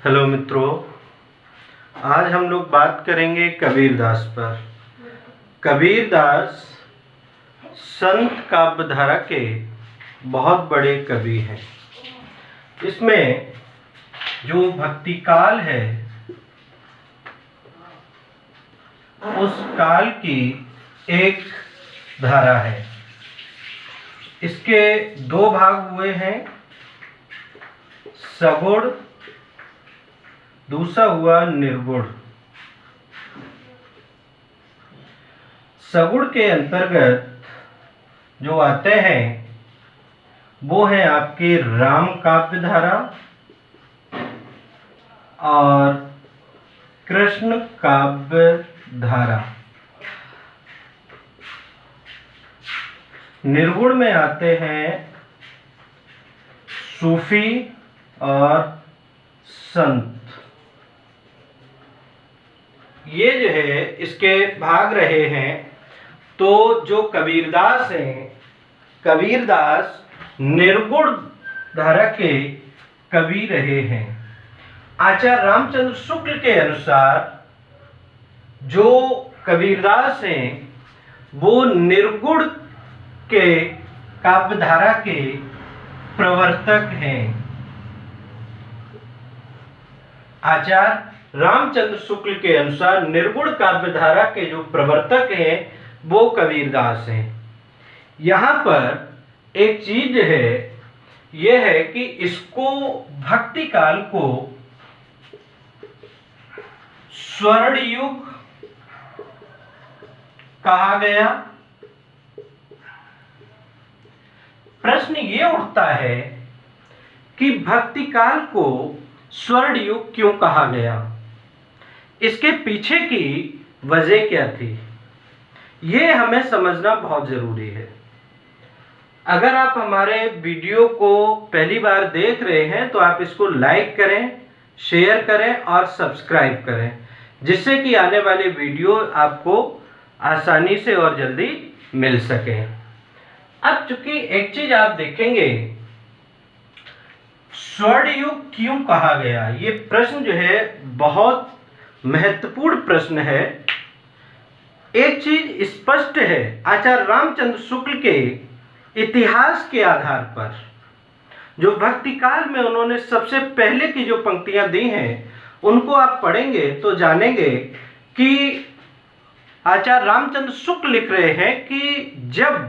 Hello मित्रों, आज हम लोग बात करेंगे कबीरदास पर। कबीरदास संत काव्यधारा के बहुत बड़े कवि हैं। इसमें जो भक्ति काल है उस काल की एक धारा है। इसके दो भाग हुए हैं, सगुण, दूसरा हुआ निर्गुण। सगुण के अंतर्गत जो आते हैं वो है आपकी राम काव्य धारा और कृष्ण काव्य धारा। निर्गुण में आते हैं सूफी और संत। ये जो है इसके भाग रहे हैं। तो जो कबीरदास हैं, कबीरदास निर्गुण धारा के कवि रहे हैं। आचार्य रामचंद्र शुक्ल के अनुसार जो कबीरदास हैं वो निर्गुण के काव्यधारा के प्रवर्तक हैं। आचार्य रामचंद्र शुक्ल के अनुसार निर्गुण काव्यधारा के जो प्रवर्तक हैं वो कबीरदास हैं। यहाँ पर एक चीज है, यह है कि इसको भक्ति काल को स्वर्ण युग कहा गया। प्रश्न ये उठता है कि भक्ति काल को स्वर्ण युग क्यों कहा गया, इसके पीछे की वजह क्या थी, ये हमें समझना बहुत जरूरी है। अगर आप हमारे वीडियो को पहली बार देख रहे हैं तो आप इसको लाइक करें, शेयर करें और सब्सक्राइब करें, जिससे कि आने वाले वीडियो आपको आसानी से और जल्दी मिल सके। अब चूंकि एक चीज आप देखेंगे, स्वर्ण युग क्यों कहा गया, ये प्रश्न जो है बहुत महत्वपूर्ण प्रश्न है। एक चीज स्पष्ट है, आचार्य रामचंद्र शुक्ल के इतिहास के आधार पर जो भक्ति काल में उन्होंने सबसे पहले की जो पंक्तियां दी हैं उनको आप पढ़ेंगे तो जानेंगे कि आचार्य रामचंद्र शुक्ल लिख रहे हैं कि जब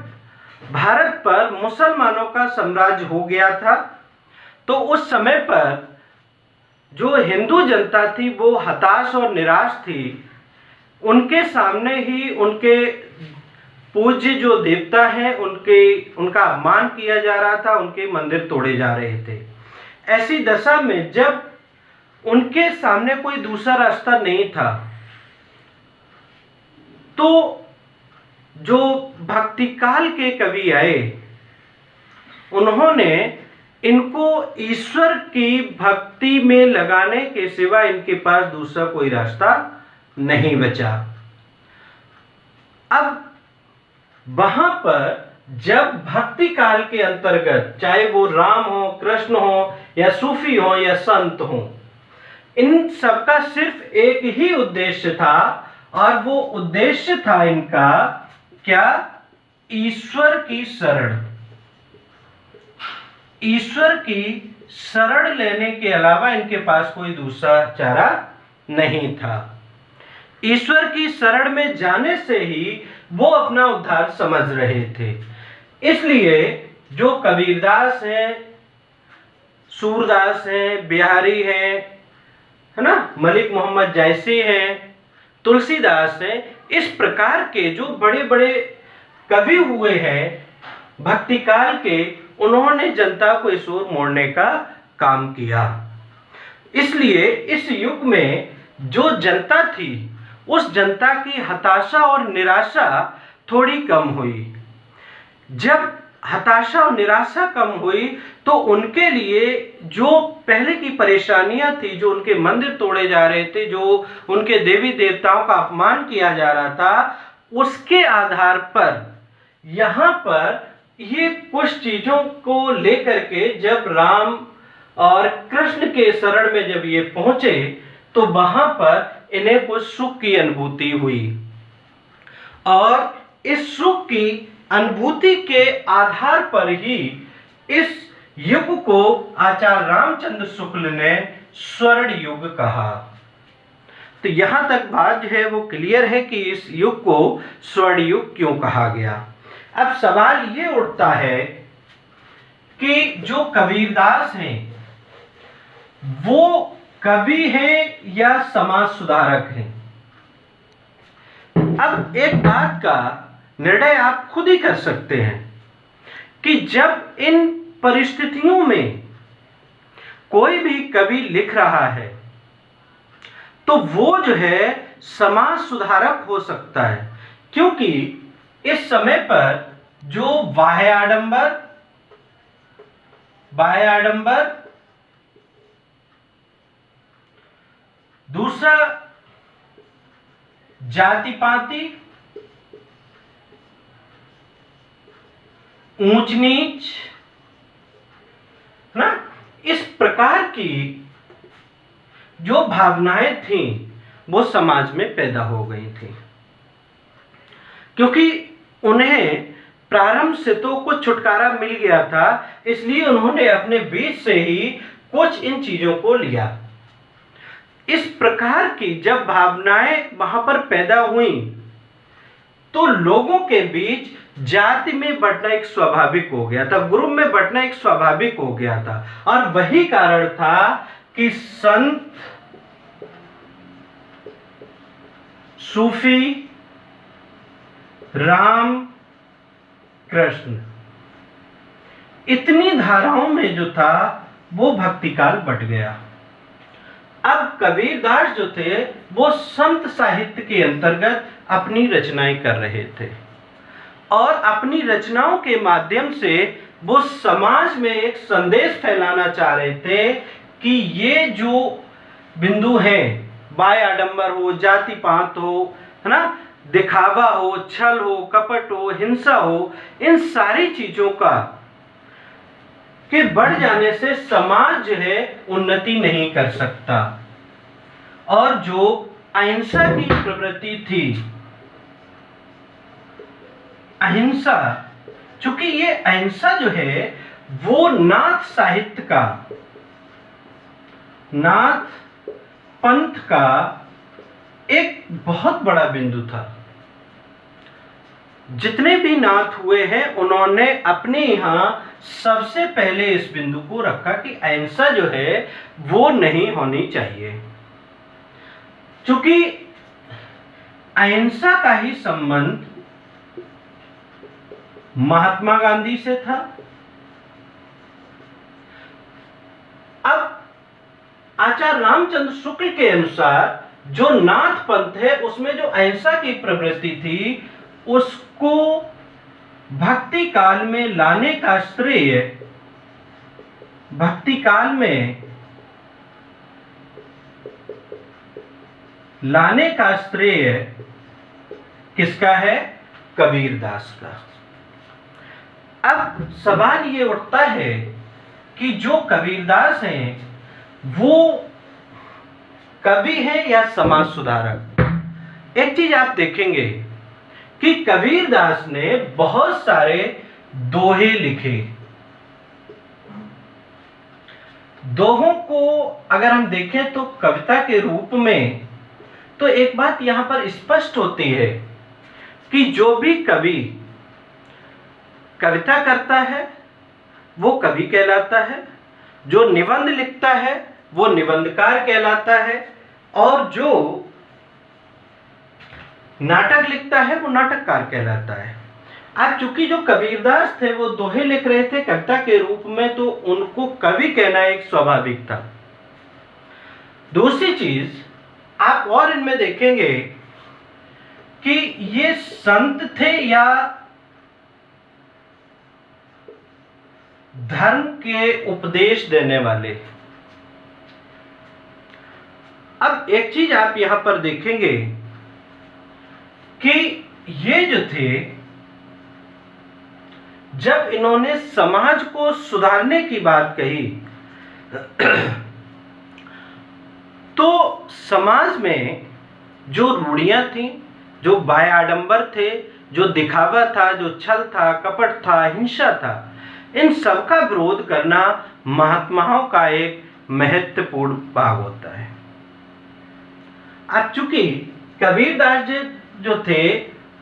भारत पर मुसलमानों का साम्राज्य हो गया था तो उस समय पर जो हिंदू जनता थी वो हताश और निराश थी। उनके सामने ही उनके पूज्य जो देवता हैं उनका अपमान किया जा रहा था, उनके मंदिर तोड़े जा रहे थे। ऐसी दशा में जब उनके सामने कोई दूसरा रास्ता नहीं था तो जो भक्ति काल के कवि आए उन्होंने इनको ईश्वर की भक्ति में लगाने के सिवा इनके पास दूसरा कोई रास्ता नहीं बचा। अब वहां पर जब भक्ति काल के अंतर्गत चाहे वो राम हो, कृष्ण हो या सूफी हो या संत हो, इन सबका सिर्फ एक ही उद्देश्य था और वो उद्देश्य था इनका क्या, ईश्वर की शरण। ईश्वर की शरण लेने के अलावा इनके पास कोई दूसरा चारा नहीं था। ईश्वर की शरण में जाने से ही वो अपना उद्धार समझ रहे थे। इसलिए जो कबीरदास हैं, सूरदास हैं, बिहारी हैं, है ना, मलिक मोहम्मद जायसी हैं, तुलसीदास हैं, इस प्रकार के जो बड़े बड़े कवि हुए हैं भक्ति काल के, उन्होंने जनता को इस ओर मोड़ने का काम किया। इसलिए इस युग में जो जनता थी उस जनता की हताशा और निराशा थोड़ी कम हुई। जब हताशा और निराशा कम हुई तो उनके लिए जो पहले की परेशानियां थी, जो उनके मंदिर तोड़े जा रहे थे, जो उनके देवी देवताओं का अपमान किया जा रहा था, उसके आधार पर यहाँ पर ये कुछ चीजों को लेकर के जब राम और कृष्ण के शरण में जब ये पहुंचे तो वहां पर इन्हें कुछ सुख की अनुभूति हुई, और इस सुख की अनुभूति के आधार पर ही इस युग को आचार्य रामचंद्र शुक्ल ने स्वर्ण युग कहा। तो यहां तक बात जो है वो क्लियर है कि इस युग को स्वर्ण युग क्यों कहा गया। अब सवाल ये उठता है कि जो कबीरदास हैं वो कवि हैं या समाज सुधारक हैं। अब एक बात का निर्णय आप खुद ही कर सकते हैं कि जब इन परिस्थितियों में कोई भी कवि लिख रहा है तो वो जो है समाज सुधारक हो सकता है, क्योंकि इस समय पर जो बाह्य आडंबर, दूसरा जाति पाति, ऊंच नीच ना, इस प्रकार की जो भावनाएं थी वो समाज में पैदा हो गई थी, क्योंकि उन्हें प्रारंभ से तो कुछ छुटकारा मिल गया था, इसलिए उन्होंने अपने बीच से ही कुछ इन चीजों को लिया। इस प्रकार की जब भावनाएं वहां पर पैदा हुई तो लोगों के बीच जाति में बढ़ना एक स्वाभाविक हो गया था, ग्रुप में बढ़ना एक स्वाभाविक हो गया था, और वही कारण था कि संत, सूफी, राम, कृष्ण, इतनी धाराओं में जो था वो भक्ति काल बट गया। अब कबीरदास जो थे वो संत साहित्य के अंतर्गत अपनी रचनाएं कर रहे थे, और अपनी रचनाओं के माध्यम से वो समाज में एक संदेश फैलाना चाह रहे थे कि ये जो बिंदु हैं, बाह्य आडंबर हो, जाति पात हो, है ना, दिखावा हो, छल हो, कपट हो, हिंसा हो, इन सारी चीजों का के बढ़ जाने से समाज जो है उन्नति नहीं कर सकता। और जो अहिंसा की प्रवृत्ति थी, अहिंसा, चूंकि ये अहिंसा जो है वो नाथ साहित्य का, नाथ पंथ का एक बहुत बड़ा बिंदु था। जितने भी नाथ हुए हैं उन्होंने अपने यहां सबसे पहले इस बिंदु को रखा कि अहिंसा जो है वो नहीं होनी चाहिए, क्योंकि अहिंसा का ही संबंध महात्मा गांधी से था। अब आचार्य रामचंद्र शुक्ल के अनुसार जो नाथ पंथ है उसमें जो अहिंसा की प्रवृत्ति थी उसको भक्ति काल में लाने का श्रेय, भक्ति काल में लाने का श्रेय किसका है? कबीरदास का। अब सवाल ये उठता है कि जो कबीरदास हैं वो कवि हैं या समाज सुधारक? एक चीज आप देखेंगे कि कबीरदास ने बहुत सारे दोहे लिखे। दोहों को अगर हम देखें तो कविता के रूप में, तो एक बात यहां पर स्पष्ट होती है कि जो भी कवि कविता करता है वो कवि कहलाता है, जो निबंध लिखता है वो निबंधकार कहलाता है, और जो नाटक लिखता है वो नाटककार कहलाता है। अब चूंकि जो कबीरदास थे वो दोहे लिख रहे थे कविता के रूप में, तो उनको कवि कहना एक स्वाभाविक था। दूसरी चीज आप और इनमें देखेंगे कि ये संत थे या धर्म के उपदेश देने वाले। अब एक चीज आप यहां पर देखेंगे कि ये जो थे, जब इन्होंने समाज को सुधारने की बात कही तो समाज में जो रूढ़ियां थी, जो बाह्य आडंबर थे, जो दिखावा था, जो छल था, कपट था, हिंसा था, इन सब का विरोध करना महात्माओं का एक महत्वपूर्ण भाग होता है। अब चूंकि कबीरदास जी जो थे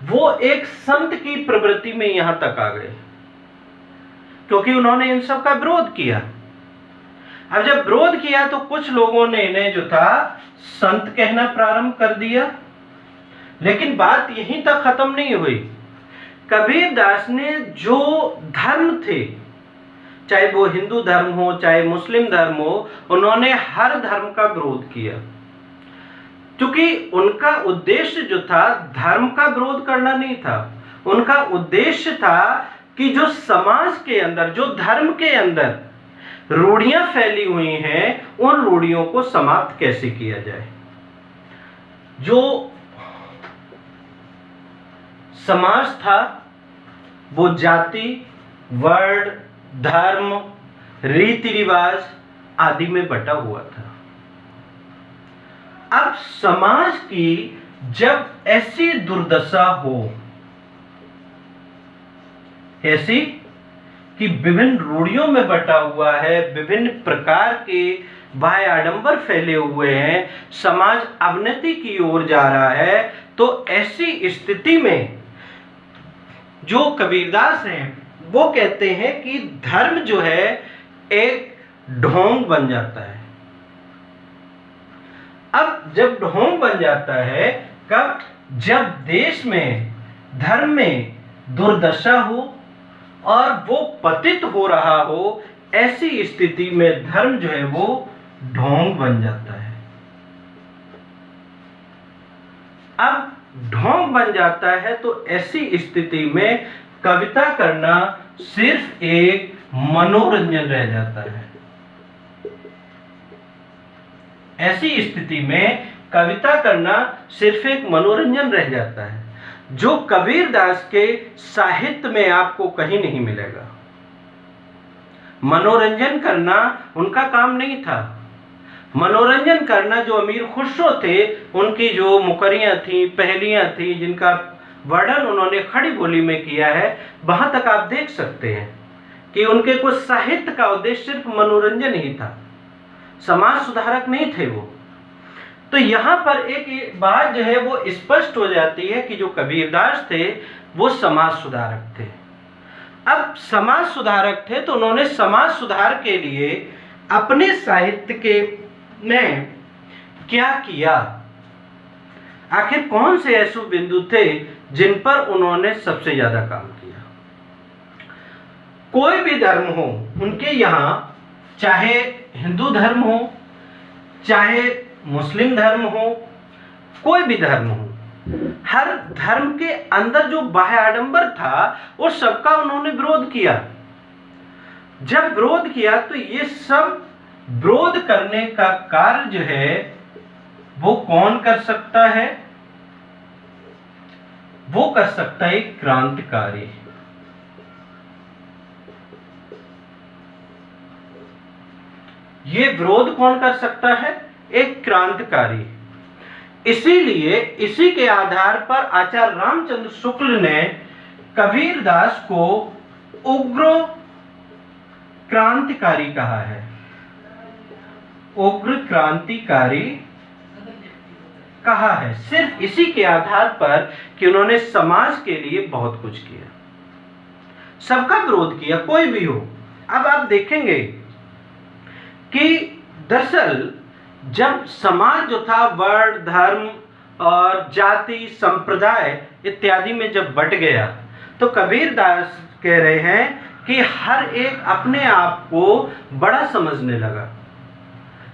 वो एक संत की प्रवृत्ति में यहां तक आ गए, क्योंकि उन्होंने इन सब का विरोध किया। अब जब विरोध किया तो कुछ लोगों ने इन्हें जो था संत कहना प्रारंभ कर दिया, लेकिन बात यहीं तक खत्म नहीं हुई। कबीरदास ने जो धर्म थे, चाहे वो हिंदू धर्म हो चाहे मुस्लिम धर्म हो, उन्होंने हर धर्म का विरोध किया, क्योंकि उनका उद्देश्य जो था धर्म का विरोध करना नहीं था। उनका उद्देश्य था कि जो समाज के अंदर, जो धर्म के अंदर रूढ़ियां फैली हुई हैं, उन रूढ़ियों को समाप्त कैसे किया जाए। जो समाज था वो जाति, वर्ण, धर्म, रीति रिवाज आदि में बटा हुआ था। अब समाज की जब ऐसी दुर्दशा हो, ऐसी कि विभिन्न रूढ़ियों में बटा हुआ है, विभिन्न प्रकार के बाह्य आडंबर फैले हुए हैं, समाज अवनति की ओर जा रहा है, तो ऐसी स्थिति में जो कबीरदास हैं वो कहते हैं कि धर्म जो है एक ढोंग बन जाता है। अब जब ढोंग बन जाता है, कब? जब देश में धर्म में दुर्दशा हो और वो पतित हो रहा हो, ऐसी स्थिति में धर्म जो है वो ढोंग बन जाता है। अब ढोंग बन जाता है तो ऐसी स्थिति में कविता करना सिर्फ एक मनोरंजन रह जाता है। ऐसी स्थिति में कविता करना सिर्फ एक मनोरंजन रह जाता है, जो कबीरदास के साहित्य में आपको कहीं नहीं मिलेगा। मनोरंजन करना उनका काम नहीं था। मनोरंजन करना जो अमीर खुसरो थे, उनकी जो मुकरियां थी, पहेलियां थी, जिनका वर्णन उन्होंने खड़ी बोली में किया है, वहां तक आप देख सकते हैं कि उनके कुछ साहित्य का उद्देश्य सिर्फ मनोरंजन ही था, समाज सुधारक नहीं थे वो। तो यहाँ पर एक बात जो है वो स्पष्ट हो जाती है कि जो कबीरदास थे वो समाज सुधारक थे। अब समाज सुधारक थे तो उन्होंने समाज सुधार के लिए अपने साहित्य के में क्या किया, आखिर कौन से ऐसे बिंदु थे जिन पर उन्होंने सबसे ज्यादा काम किया। कोई भी धर्म हो उनके यहाँ, चाहे हिंदू धर्म हो चाहे मुस्लिम धर्म हो, कोई भी धर्म हो, हर धर्म के अंदर जो बाह्य आडंबर था उस सबका उन्होंने विरोध किया। जब विरोध किया तो ये सब विरोध करने का कार्य जो है वो कौन कर सकता है? वो कर सकता है क्रांतिकारी। ये विरोध कौन कर सकता है? एक क्रांतिकारी। इसीलिए इसी के आधार पर आचार्य रामचंद्र शुक्ल ने कबीरदास को उग्र क्रांतिकारी कहा है। उग्र क्रांतिकारी कहा है सिर्फ इसी के आधार पर कि उन्होंने समाज के लिए बहुत कुछ किया, सबका विरोध किया, कोई भी हो। अब आप देखेंगे कि दरअसल जब समाज जो था वर्ण, धर्म और जाति, संप्रदाय इत्यादि में जब बट गया तो कबीरदास कह रहे हैं कि हर एक अपने आप को बड़ा समझने लगा।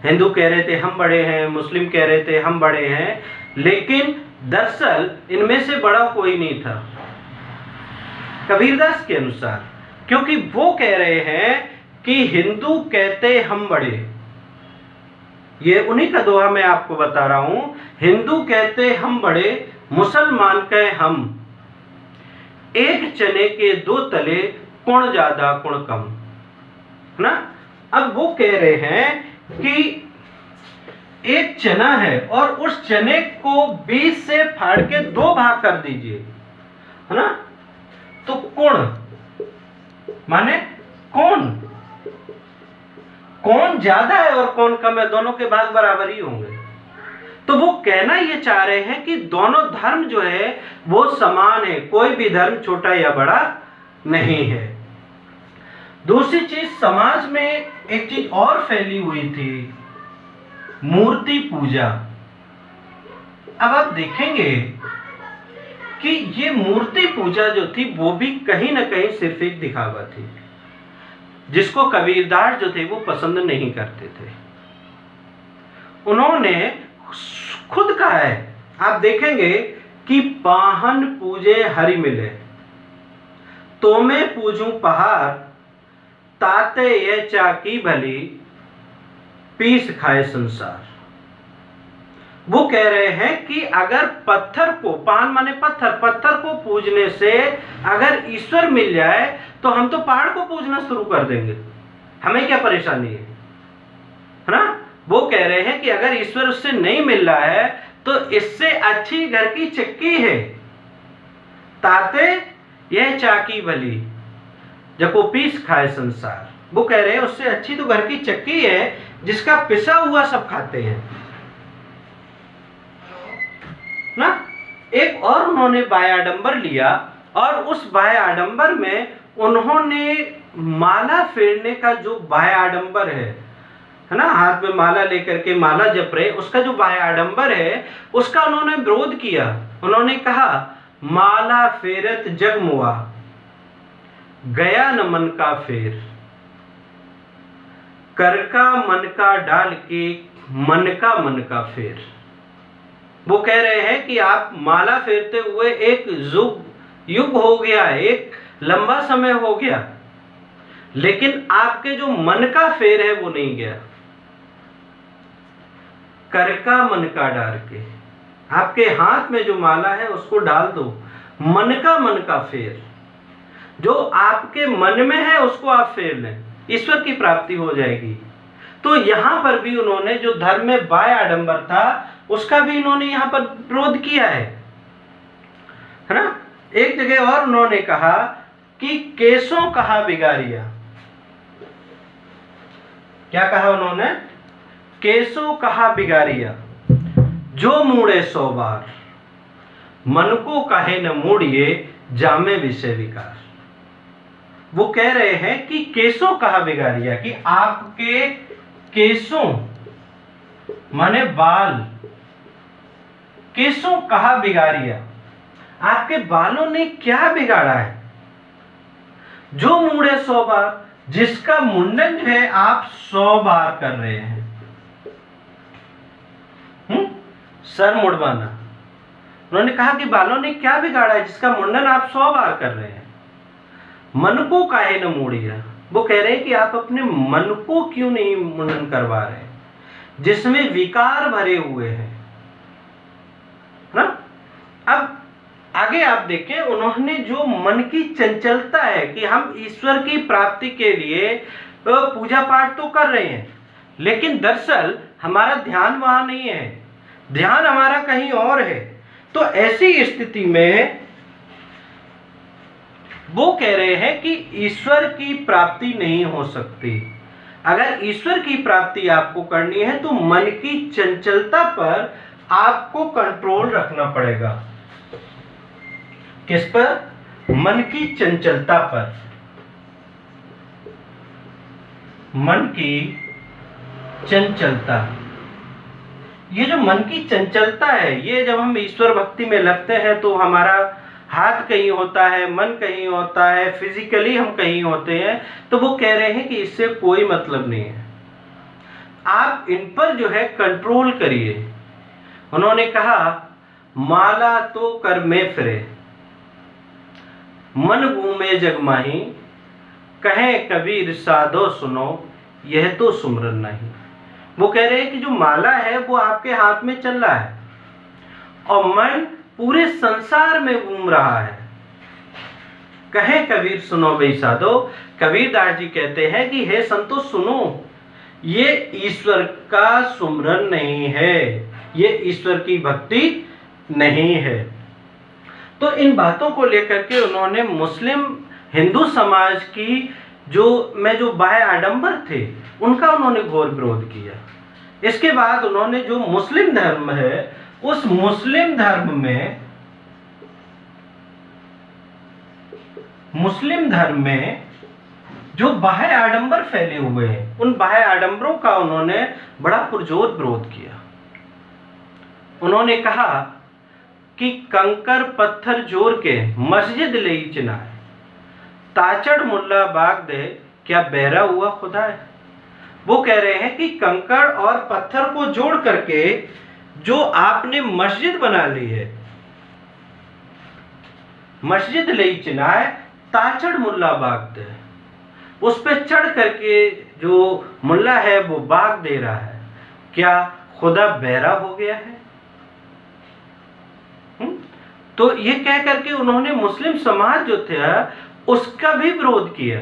हिंदू कह रहे थे हम बड़े हैं, मुस्लिम कह रहे थे हम बड़े हैं, लेकिन दरअसल इनमें से बड़ा कोई नहीं था कबीरदास के अनुसार, क्योंकि वो कह रहे हैं कि हिंदू कहते हम बड़े। ये उन्हीं का दोहा मैं आपको बता रहा हूं। हिंदू कहते हम बड़े, मुसलमान कहे हम, एक चने के दो तले, कौन ज्यादा कौन कम, है ना? अब वो कह रहे हैं कि एक चना है और उस चने को बीच से फाड़ के 2 भाग कर दीजिए, है ना। तो कोण माने कौन ज्यादा है और कौन कम है, दोनों के भाग बराबर ही होंगे। तो वो कहना ये चाह रहे हैं कि दोनों धर्म जो है वो समान है, कोई भी धर्म छोटा या बड़ा नहीं है। दूसरी चीज, समाज में एक चीज और फैली हुई थी, मूर्ति पूजा। अब आप देखेंगे कि ये मूर्ति पूजा जो थी वो भी कहीं ना कहीं सिर्फ एक दिखावा थी, जिसको कबीरदास जो थे वो पसंद नहीं करते थे। उन्होंने खुद कहा है, आप देखेंगे कि पाहन पूजे हरि मिले, तो मैं पूजूं पहाड़, ताते ये चाकी भली, पीस खाए संसार। वो कह रहे हैं कि अगर पत्थर को, पान माने पत्थर को पूजने से अगर ईश्वर मिल जाए तो हम तो पहाड़ को पूजना शुरू कर देंगे, हमें क्या परेशानी है ना। वो कह रहे हैं कि अगर ईश्वर उससे नहीं मिल रहा है तो इससे अच्छी घर की चक्की है, ताते यह चाकी भली, जको पीस खाए संसार। वो कह रहे हैं उससे अच्छी तो घर की चक्की है जिसका पिसा हुआ सब खाते हैं ना। एक और उन्होंने बाह्य आडंबर लिया और उस बाह्य आडंबर में उन्होंने माला फेरने का जो बाह्य आडंबर है ना, हाथ में माला लेकर के माला जप रहे, उसका जो बाह्य आडंबर है उसका उन्होंने विरोध किया। उन्होंने कहा, माला फेरत जग मुआ, गया न मन का फेर, कर का मन का डाल के मन का फेर। वो कह रहे हैं कि आप माला फेरते हुए एक युग हो गया, एक लंबा समय हो गया, लेकिन आपके जो मन का फेर है वो नहीं गया। कर का मन का डाल के, आपके हाथ में जो माला है उसको डाल दो, मन का फेर, जो आपके मन में है उसको आप फेर लें, ईश्वर की प्राप्ति हो जाएगी। तो यहां पर भी उन्होंने जो धर्म में बाह्य आडंबर था उसका भी इन्होंने यहां पर विरोध किया है ना। एक जगह और उन्होंने कहा कि केसों कहा बिगाड़िया। क्या कहा उन्होंने? केसों कहा बिगाड़िया, जो मूड़े 100 बार, मन को काहे न मूड़िए, जामे विषय विकार। वो कह रहे हैं कि केसों कहा बिगाड़िया, कि आपके केसों माने बाल, केसों कहा बिगाड़िया, आपके बालों ने क्या बिगाड़ा है? जो मूड़े 100 बार, जिसका मुंडन जो है आप 100 बार कर रहे हैं। सर मुड़वाना, उन्होंने कहा कि बालों ने क्या बिगाड़ा है जिसका मुंडन आप 100 बार कर रहे हैं। मन को काहे न मूड़िया, वो कह रहे हैं कि आप अपने मन को क्यों नहीं मुंडन करवा रहे, जिसमें विकार भरे हुए हैं ना। अब आगे आप देखें, उन्होंने जो मन की चंचलता है कि हम ईश्वर की प्राप्ति के लिए पूजा पाठ तो कर रहे हैं, लेकिन दरअसल हमारा ध्यान वहां नहीं है, ध्यान हमारा कहीं और है। तो ऐसी स्थिति में वो कह रहे हैं कि ईश्वर की प्राप्ति नहीं हो सकती। अगर ईश्वर की प्राप्ति आपको करनी है तो मन की चंचलता पर आपको कंट्रोल रखना पड़ेगा। किस पर? मन की चंचलता पर। मन की चंचलता, ये जो मन की चंचलता है, ये जब हम ईश्वर भक्ति में लगते हैं तो हमारा हाथ कहीं होता है, मन कहीं होता है, फिजिकली हम कहीं होते हैं। तो वो कह रहे हैं कि इससे कोई मतलब नहीं है, आप इन पर जो है कंट्रोल करिए। उन्होंने कहा, माला तो कर में फिरे, मन घूमे जगमाही, कहे कबीर साधो सुनो, यह तो सुमरन नहीं। वो कह रहे हैं कि जो माला है वो आपके हाथ में चल रहा है और मन पूरे संसार में घूम रहा है, कहे कबीर सुनो भाई साधो। कबीरदास जी कहते हैं कि हे संतो सुनो, ये ईश्वर का सुमरन नहीं है, ये ईश्वर की भक्ति नहीं है। तो इन बातों को लेकर के उन्होंने मुस्लिम हिंदू समाज की जो बाह्य आडंबर थे उनका उन्होंने घोर विरोध किया। इसके बाद उन्होंने जो मुस्लिम धर्म है उस मुस्लिम धर्म में जो बाह्य आडंबर फैले हुए हैं उन बाह्य आडंबरों का उन्होंने बड़ा पुरजोर विरोध किया। उन्होंने कहा कि कंकर पत्थर जोड़ के मस्जिद ले चिनाए, ताचड़ मुल्ला बाग दे क्या बहरा हुआ खुदा है। वो कह रहे हैं कि कंकड़ और पत्थर को जोड़ करके जो आपने मस्जिद बना ली है, मस्जिद ले चिनाए ताचड़ मुल्ला बाग दे, उस पे चढ़ करके जो मुल्ला है वो बाग दे रहा है, क्या खुदा बहरा हो गया है। तो ये कह करके उन्होंने मुस्लिम समाज जो था उसका भी विरोध किया।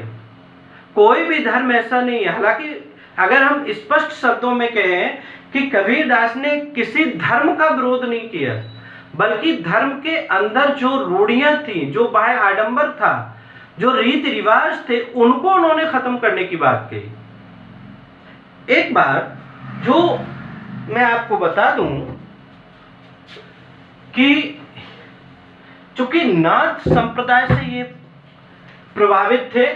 कोई भी धर्म ऐसा नहीं है, हालांकि अगर हम स्पष्ट शब्दों में कहें कि कबीरदास ने किसी धर्म का विरोध नहीं किया, बल्कि धर्म के अंदर जो रूढ़ियां थी, जो बाह्य आडंबर था, जो रीति रिवाज थे, उनको उन्होंने खत्म करने की बात कही। एक बात जो मैं आपको बता दूं कि चूंकि नाथ संप्रदाय से ये प्रभावित थे,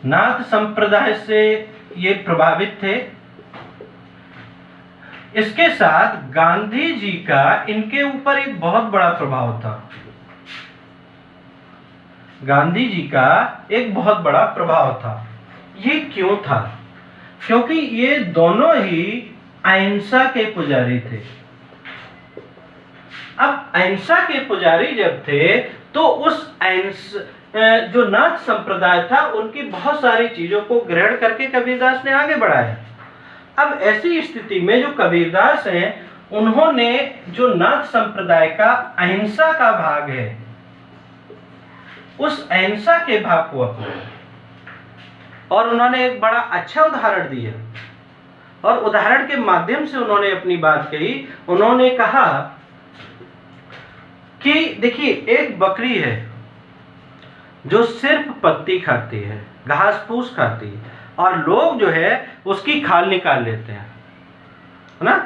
नाथ संप्रदाय से ये प्रभावित थे, इसके साथ गांधी जी का इनके ऊपर एक बहुत बड़ा प्रभाव था। गांधी जी का एक बहुत बड़ा प्रभाव था। ये क्यों था? क्योंकि ये दोनों ही अहिंसा के पुजारी थे। अब अहिंसा के पुजारी जब थे तो उस जो नाथ संप्रदाय था उनकी बहुत सारी चीजों को ग्रहण करके कबीरदास ने आगे बढ़ाया। अब ऐसी स्थिति में जो कबीरदास हैं उन्होंने जो नाथ संप्रदाय का अहिंसा का भाग है उस अहिंसा के भाग को अपनाया और उन्होंने एक बड़ा अच्छा उदाहरण दिया और उदाहरण के माध्यम से उन्होंने अपनी बात कही। उन्होंने कहा कि देखिए, एक बकरी है जो सिर्फ पत्ती खाती है, घास फूस खाती है, और लोग जो है उसकी खाल निकाल लेते हैं, है ना।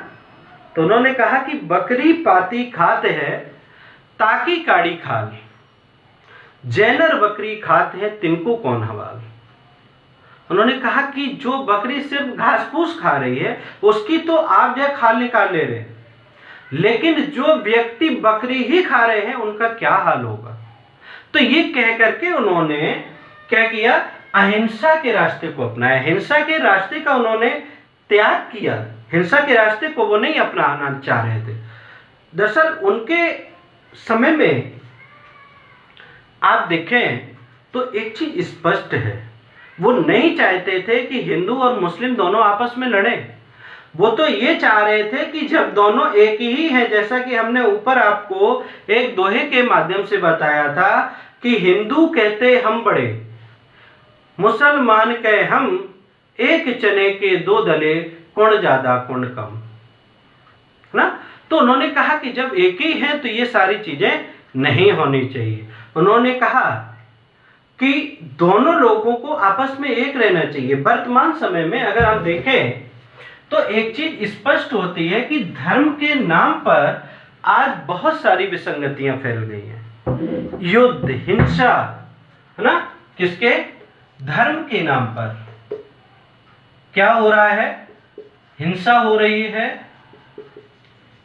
तो उन्होंने कहा कि बकरी पाती खाते हैं ताकि काड़ी खाल, जैनर बकरी खाते हैं तिनको कौन हवाल। उन्होंने कहा कि जो बकरी सिर्फ घास फूस खा रही है उसकी तो आप जो खाल निकाल ले रहे हैं, लेकिन जो व्यक्ति बकरी ही खा रहे हैं उनका क्या हाल होगा। तो ये कह करके उन्होंने क्या किया, अहिंसा के रास्ते को अपनाया। हिंसा के रास्ते का उन्होंने त्याग किया, हिंसा के रास्ते को वो नहीं अपनाना चाह रहे थे। दरअसल उनके समय में आप देखें तो एक चीज स्पष्ट है, वो नहीं चाहते थे कि हिंदू और मुस्लिम दोनों आपस में लड़ें। वो तो ये चाह रहे थे कि जब दोनों एक ही हैं, जैसा कि हमने ऊपर आपको एक दोहे के माध्यम से बताया था कि हिंदू कहते हम बड़े, मुसलमान कहे हम, एक चने के दो दले, कौन ज्यादा कौन कम, ना। तो उन्होंने कहा कि जब एक ही हैं तो ये सारी चीजें नहीं होनी चाहिए। उन्होंने कहा कि दोनों लोगों को आपस में एक रहना चाहिए। वर्तमान समय में अगर हम देखें तो एक चीज स्पष्ट होती है कि धर्म के नाम पर आज बहुत सारी विसंगतियां फैल गई हैं। युद्ध, हिंसा, है ना, किसके? धर्म के नाम पर क्या हो रहा है? हिंसा हो रही है,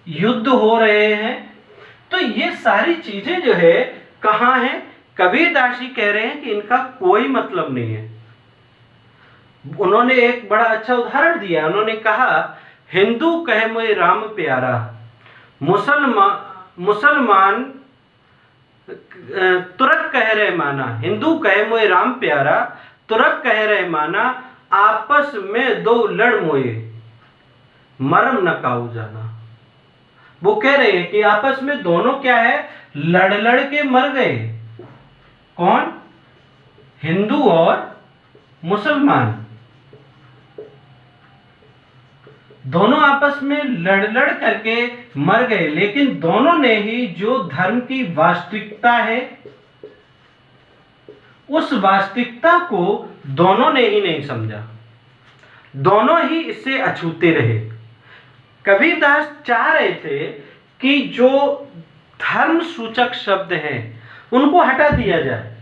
युद्ध हो रहे हैं। तो ये सारी चीजें जो है कहां हैं? कबीरदास जी कह रहे हैं कि इनका कोई मतलब नहीं है। उन्होंने एक बड़ा अच्छा उदाहरण दिया। उन्होंने कहा, हिंदू कहे मोए राम प्यारा, मुसलमान तुरक कह रहे माना। हिंदू कहे मोए राम प्यारा, तुरक कह रहे माना, आपस में दो लड़ मोए, मरम न काऊ जाना। वो कह रहे हैं कि आपस में दोनों क्या है, लड़ लड़ के मर गए। कौन? हिंदू और मुसलमान दोनों आपस में लड़ लड़ करके मर गए, लेकिन दोनों ने ही जो धर्म की वास्तविकता है उस वास्तविकता को दोनों ने ही नहीं समझा, दोनों ही इससे अछूते रहे। कबीरदास चाह रहे थे कि जो धर्म सूचक शब्द हैं उनको हटा दिया जाए,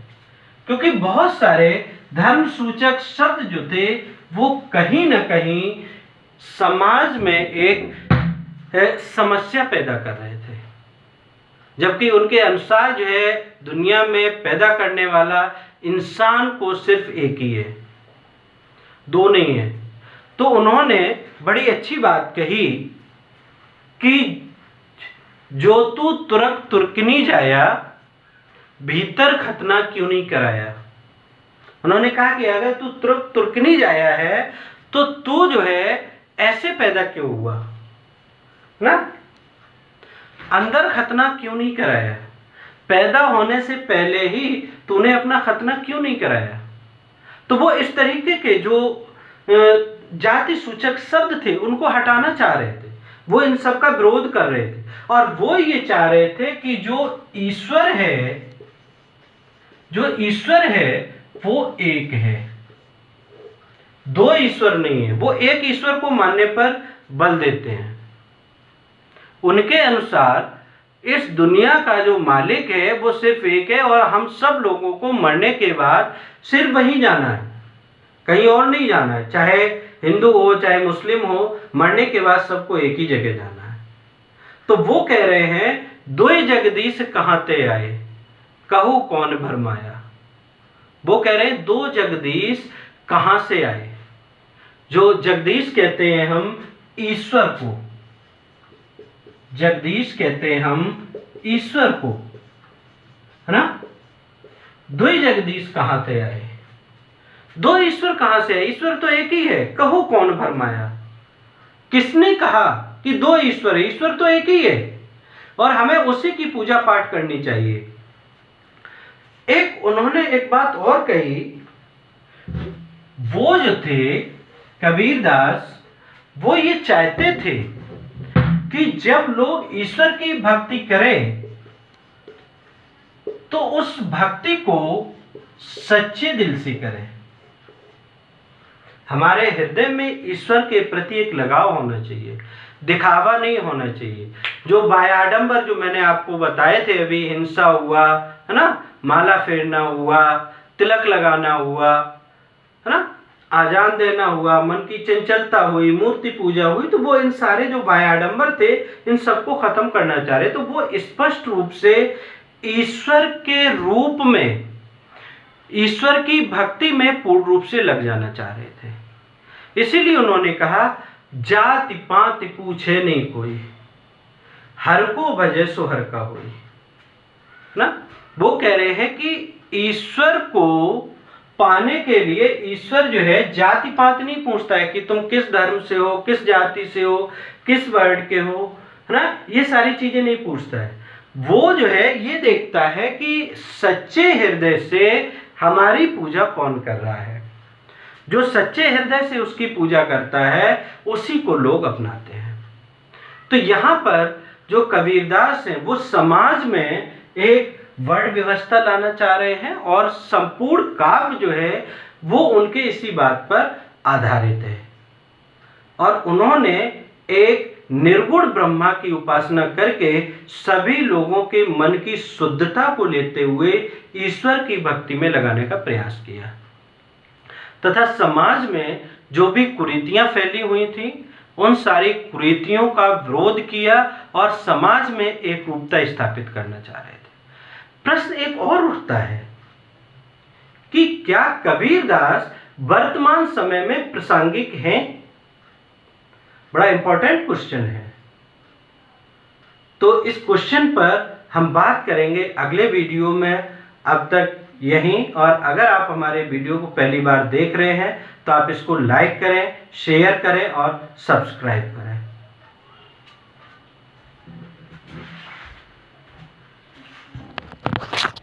क्योंकि बहुत सारे धर्म सूचक शब्द जो थे वो कहीं ना कहीं समाज में एक समस्या पैदा कर रहे थे, जबकि उनके अनुसार जो है दुनिया में पैदा करने वाला इंसान को सिर्फ एक ही है, दो नहीं है। तो उन्होंने बड़ी अच्छी बात कही कि जो तू तुरक तुर्कनी जाया, भीतर खतना क्यों नहीं कराया। उन्होंने कहा कि अगर तू तुरक तुर्कनी जाया है तो तू जो है ऐसे पैदा क्यों हुआ ना, अंदर खतना क्यों नहीं कराया, पैदा होने से पहले ही तूने अपना खतना क्यों नहीं कराया। तो वो इस तरीके के जो जाति सूचक शब्द थे उनको हटाना चाह रहे थे, वो इन सब का विरोध कर रहे थे, और वो ये चाह रहे थे कि जो ईश्वर है वो एक है, दो ईश्वर नहीं है। वो एक ईश्वर को मानने पर बल देते हैं। उनके अनुसार इस दुनिया का जो मालिक है वो सिर्फ एक है, और हम सब लोगों को मरने के बाद सिर्फ वहीं जाना है, कहीं और नहीं जाना है। चाहे हिंदू हो चाहे मुस्लिम हो, मरने के बाद सबको एक ही जगह जाना है। तो वो कह रहे हैं दोय जगदीश कहाँ ते आए, कहू कौन भरमाया। वो कह रहे हैं दो जगदीश कहाँ से आए। जो जगदीश कहते हैं हम ईश्वर को, जगदीश कहते हैं हम ईश्वर को, है ना। दो ही जगदीश कहां से आए, दो ईश्वर कहां से आए, ईश्वर तो एक ही है, कहो कौन भरमाया। किसने कहा कि दो ईश्वर है, ईश्वर तो एक ही है और हमें उसी की पूजा पाठ करनी चाहिए। उन्होंने एक बात और कही, वो जो थे कबीरदास, वो ये चाहते थे कि जब लोग ईश्वर की भक्ति करें तो उस भक्ति को सच्चे दिल से करें। हमारे हृदय में ईश्वर के प्रति एक लगाव होना चाहिए, दिखावा नहीं होना चाहिए। जो बायाडंबर जो मैंने आपको बताए थे अभी, हिंसा हुआ है ना, माला फेरना हुआ, तिलक लगाना हुआ है ना, आजान देना हुआ, मन की चंचलता हुई, मूर्ति पूजा हुई, तो वो इन सारे जो बायाडंबर थे इन सबको खत्म करना चाह रहे। तो वो स्पष्ट रूप से ईश्वर के रूप में, ईश्वर की भक्ति में पूर्ण रूप से लग जाना चाह रहे थे। इसीलिए उन्होंने कहा जाति पाति पूछे नहीं कोई, हर को भजे सो हर का होई ना। वो कह रहे हैं कि ईश्वर को पाने के लिए ईश्वर जो है जाति पात नहीं पूछता है कि तुम किस धर्म से हो, किस जाति से हो, किस वर्ण के हो, है ना, ये सारी चीजें नहीं पूछता है। वो जो है ये देखता है कि सच्चे हृदय से हमारी पूजा कौन कर रहा है। जो सच्चे हृदय से उसकी पूजा करता है उसी को लोग अपनाते हैं। तो यहाँ पर जो कबीरदास हैं वो समाज में एक वर्ण व्यवस्था लाना चाह रहे हैं और संपूर्ण काव्य जो है वो उनके इसी बात पर आधारित है। और उन्होंने एक निर्गुण ब्रह्मा की उपासना करके सभी लोगों के मन की शुद्धता को लेते हुए ईश्वर की भक्ति में लगाने का प्रयास किया, तथा समाज में जो भी कुरीतियां फैली हुई थी उन सारी कुरीतियों का विरोध किया और समाज में एक रूपता स्थापित करना चाह रहे थे। प्रश्न एक और उठता है कि क्या कबीरदास वर्तमान समय में प्रासंगिक हैं? बड़ा इंपॉर्टेंट क्वेश्चन है। तो इस क्वेश्चन पर हम बात करेंगे अगले वीडियो में। अब तक यहीं, और अगर आप हमारे वीडियो को पहली बार देख रहे हैं तो आप इसको लाइक करें, शेयर करें और सब्सक्राइब करें। धन्यवाद।